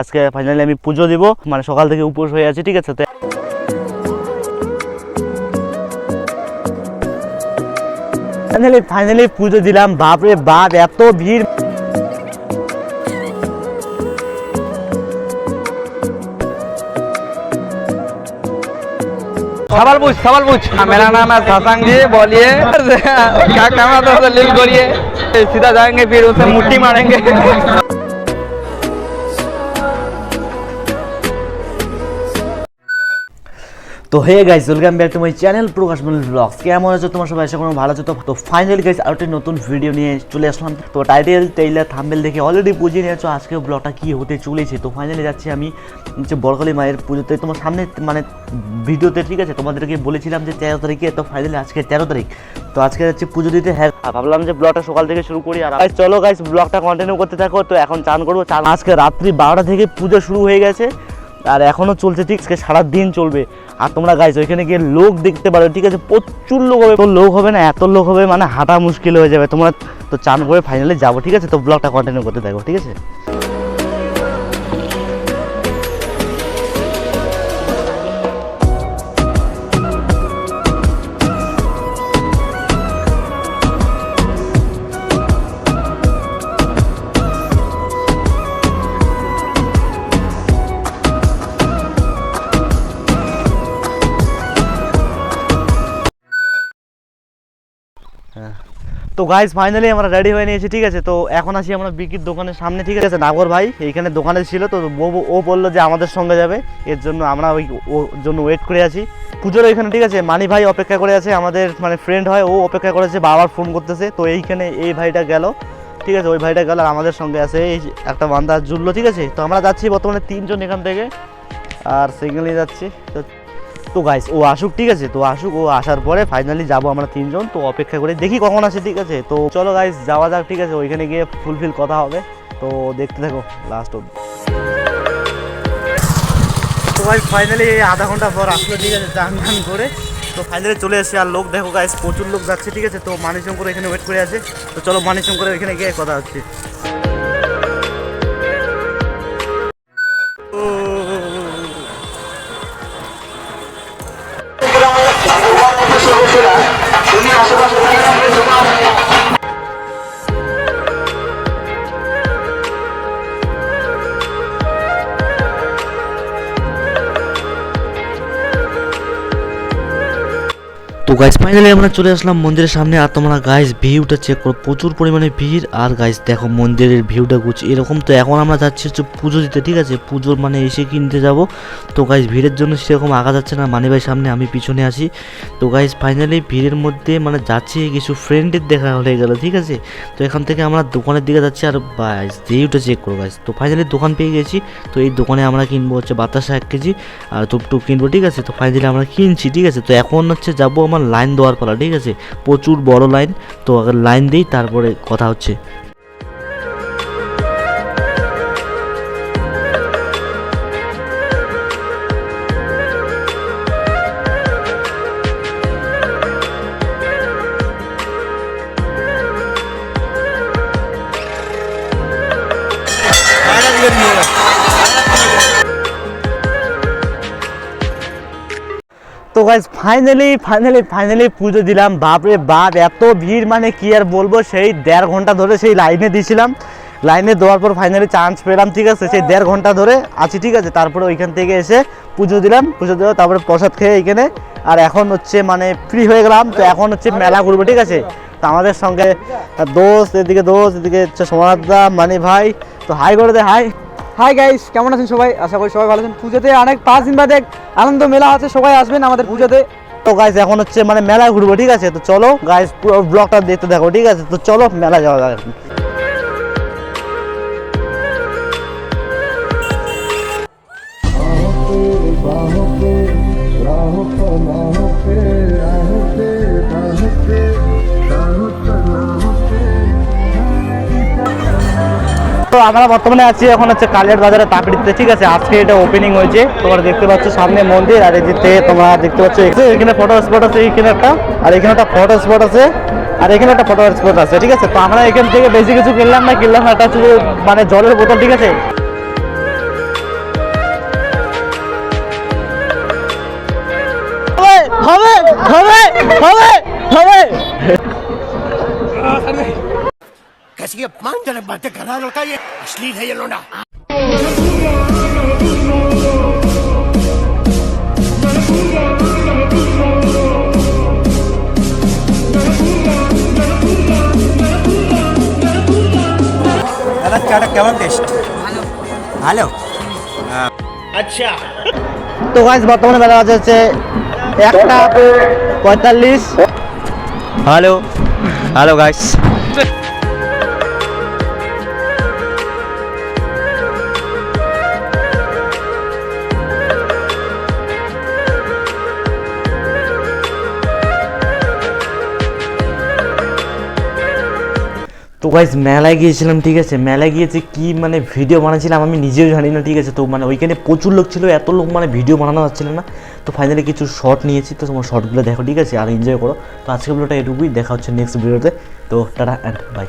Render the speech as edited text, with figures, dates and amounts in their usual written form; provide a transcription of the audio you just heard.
আজকে ফাইনালি আমি পুজো দিব, মানে সকাল থেকে উপোস হয়ে আছি, ঠিক আছে। তো ফাইনালি পুজো দিলাম, বাপরে বাপ এত ভিড়। सवाल पूछ मेरा नाम है शशांक जी, बोलिए क्या कैमरा तो लील करिए, सीधा जाएंगे फिर उसे मुट्ठी मारेंगे। তো hey guys, welcome back to my channel Prakash Mondal vlogs. কেমন আছো তোমার সবাই? আশা করি ভালো আছো। তো ফাইনালি গাইস আরেকটা নতুন ভিডিও নিয়ে চলে আসলাম। তো টাইটেল টেইলার থাম্বনেল দেখে অলরেডি বুঝিয়ে নিয়েছো আজকে ব্লগটা কী হতে চলেছে। তো ফাইনালি যাচ্ছি আমি হচ্ছে বড়কালী মায়ের পুজোতে, তোমার সামনে মানে ভিডিওতে, ঠিক আছে। তোমাদেরকে বলেছিলাম যে 13 তারিখে, তো ফাইনালি আজকে 13 তারিখ। তো আজকে যাচ্ছি পুজো দিতে। হ্যাঁ, ভাবলাম যে ব্লগটা সকাল থেকে শুরু করি। আর চলো গাইস ব্লগটা কন্টিনিউ করতে থাকো। তো এখন চান করবো। আজকে রাত্রি 12টা থেকে পুজো শুরু হয়ে গেছে আর এখনও চলছে, ঠিক আছে, সারা দিন চলবে। আর তোমরা গাইস ওইখানে গিয়ে লোক দেখতে পারো, ঠিক আছে, প্রচুর লোক হবে। তো লোক হবে না, এত লোক হবে মানে হাঁটা মুশকিল হয়ে যাবে। তোমরা তো চান করে ফাইনালি যাবো, ঠিক আছে। তো ব্লগটা কন্টিনিউ করতে থাকো, ঠিক আছে। তো গাইস ফাইনালি আমরা রেডি হয়ে নিয়েছি, ঠিক আছে। তো এখন আসি আমরা বিকির দোকানের সামনে, ঠিক আছে। নাগর ভাই এইখানে দোকানে ছিল, তো ও বললো যে আমাদের সঙ্গে যাবে, এর জন্য আমরা ওর জন্য ওয়েট করে আছি পুজোর ওইখানে, ঠিক আছে। মানি ভাই অপেক্ষা করে আছে, আমাদের মানে ফ্রেন্ড হয়, ও অপেক্ষা করেছে, বারবার ফোন করতেছে। তো এইখানে এই ভাইটা গেল, ঠিক আছে, ওই ভাইটা গেল। আর আমাদের সঙ্গে আছে এই একটা বান্দা জুড়লো, ঠিক আছে। তো আমরা যাচ্ছি বর্তমানে 3 জন এখান থেকে, আর সিঙ্গেলই যাচ্ছি। তো গাইস ও আসুক, ঠিক আছে। তো আসুক, ও আসার পরে ফাইনালি যাবো আমরা 3 জন। তো অপেক্ষা করে দেখি কখন আসে, ঠিক আছে। তো চলো গাইস যাওয়া যাক, ঠিক আছে। ওইখানে গিয়ে ফুলফিল কথা হবে, তো দেখতে থাকো লাস্ট অবধি। তো গাইস ফাইনালি আধা ঘন্টা পর আসলো, ঠিক আছে, চান টান করে। তো ফাইনালি চলে এসে, আর লোক দেখো গাইস প্রচুর লোক যাচ্ছে, ঠিক আছে। তো মানিশঙ্কর এখানে ওয়েট করে আছে। তো চলো মানিশঙ্করের ওইখানে গিয়ে কথা হচ্ছে। তো গাইস ফাইনালি আমরা চলে আসলাম মন্দিরের সামনে। আর তোমরা গাইস ভিউটা চেক করো, প্রচুর পরিমাণে ভিড়। আর গাইস দেখো মন্দিরের ভিউটা গুছ এরকম। তো এখন আমরা যাচ্ছি হচ্ছে পুজো দিতে, ঠিক আছে, পুজোর মানে এসে কিনতে যাব। তো গাইস ভিড়ের জন্য সেরকম আগা যাচ্ছে না, মানি ভাই সামনে, আমি পিছনে আসি। তো গাইস ফাইনালি ভিড়ের মধ্যে মানে যাচ্ছি, কিছু ফ্রেন্ডের দেখা হয়ে গেল, ঠিক আছে। তো এখান থেকে আমরা দোকানের দিকে যাচ্ছি। আর গাইস ভিউটা চেক করো গাইস। তো ফাইনালি দোকান পেয়ে গেছি। তো এই দোকানে আমরা কিনবো হচ্ছে বাতাসা 1 কেজি আর টুপ কিনবো, ঠিক আছে। তো ফাইনালি আমরা কিনছি, ঠিক আছে। তো এখন হচ্ছে যাবো আমার লাইন দেওয়ার পালা, ঠিক আছে, প্রচুর বড় লাইন। তো আগে লাইন দিই, তারপরে কথা হচ্ছে। তো গাইস ফাইনালি পুজো দিলাম, বাপরে বাপ এত ভিড়, মানে কি আর বলবো। সেই 1.5 ঘন্টা ধরে সেই লাইনে দিয়েছিলাম, লাইনে দেওয়ার পর ফাইনালি চান্স পেলাম, ঠিক আছে। সেই 1.5 ঘন্টা ধরে আছি, ঠিক আছে। তারপরে ওইখান থেকে এসে পুজো দিলাম, তারপরে প্রসাদ খেয়ে এইখানে। আর এখন হচ্ছে মানে ফ্রি হয়ে গেলাম। তো এখন হচ্ছে মেলা ঘুরবো, ঠিক আছে। তো আমাদের সঙ্গে দোস্ত, এদিকে হচ্ছে সোমনাথদা, মানি ভাই। তো হাই করে দে, হাই। হাই গাইস, কেমন আছেন সবাই? আশা করি সবাই ভালো আছেন। পুজোতে অনেক 5 দিন বাদে আনন্দ মেলা আছে, সবাই আসবেন আমাদের পুজোতে। তো গাইস এখন হচ্ছে মানে মেলা ঘুরবো, ঠিক আছে। তো চলো গাইস পুরো ব্লগটা দেখতে থাকো, ঠিক আছে। তো চলো মেলা যাওয়া যাক। তো আমরা বর্তমানে আছি এখন হচ্ছে কালিয়ার বাজারে তাকড়িতে, ঠিক আছে। আজকে এটা ওপেনিং হয়েছে। তোমরা দেখতে পাচ্ছ সামনে মন্দির, আর এদিকে তোমরা দেখতে পাচ্ছ এখানে ফটো স্পট আছে, এইখানে একটা, আর এখানে একটা ফটো স্পট আছে, আর এখানে একটা ফটো স্পট আছে, ঠিক আছে। তো আমরা এখান থেকে বেশি কিছু কিনলাম না, একটা শুধু মানে জলের বোতল, ঠিক আছে। হবে कैसी अपमानजनक बातें कर रहा है लड़का, ये अश्लील है ये लोना। দাদা চাটা কেমন টেস্ট? ভালো। আচ্ছা। তো গাইস বর্তমানে বেলা বাজে হচ্ছে 1:45। হ্যালো হ্যালো গাইস, তো গাইস মেলায় গিয়েছিলাম, ঠিক আছে। মেলায় গিয়েছে কি মানে ভিডিও বানাচ্ছিলাম আমি নিজেও জানি না, ঠিক আছে। তো মানে ওইখানে প্রচুর লোক ছিল, এত লোক মানে ভিডিও বানানো যাচ্ছিল না। তো ফাইনালি কিছু শর্ট নিয়েছি, তো তোমার শর্টগুলো দেখো, ঠিক আছে, আর এনজয় করো। তো আজকে ভিডিওটা এটুকুই, দেখা হচ্ছে নেক্সট ভিডিওতে। তো টাটা অ্যান্ড বাই।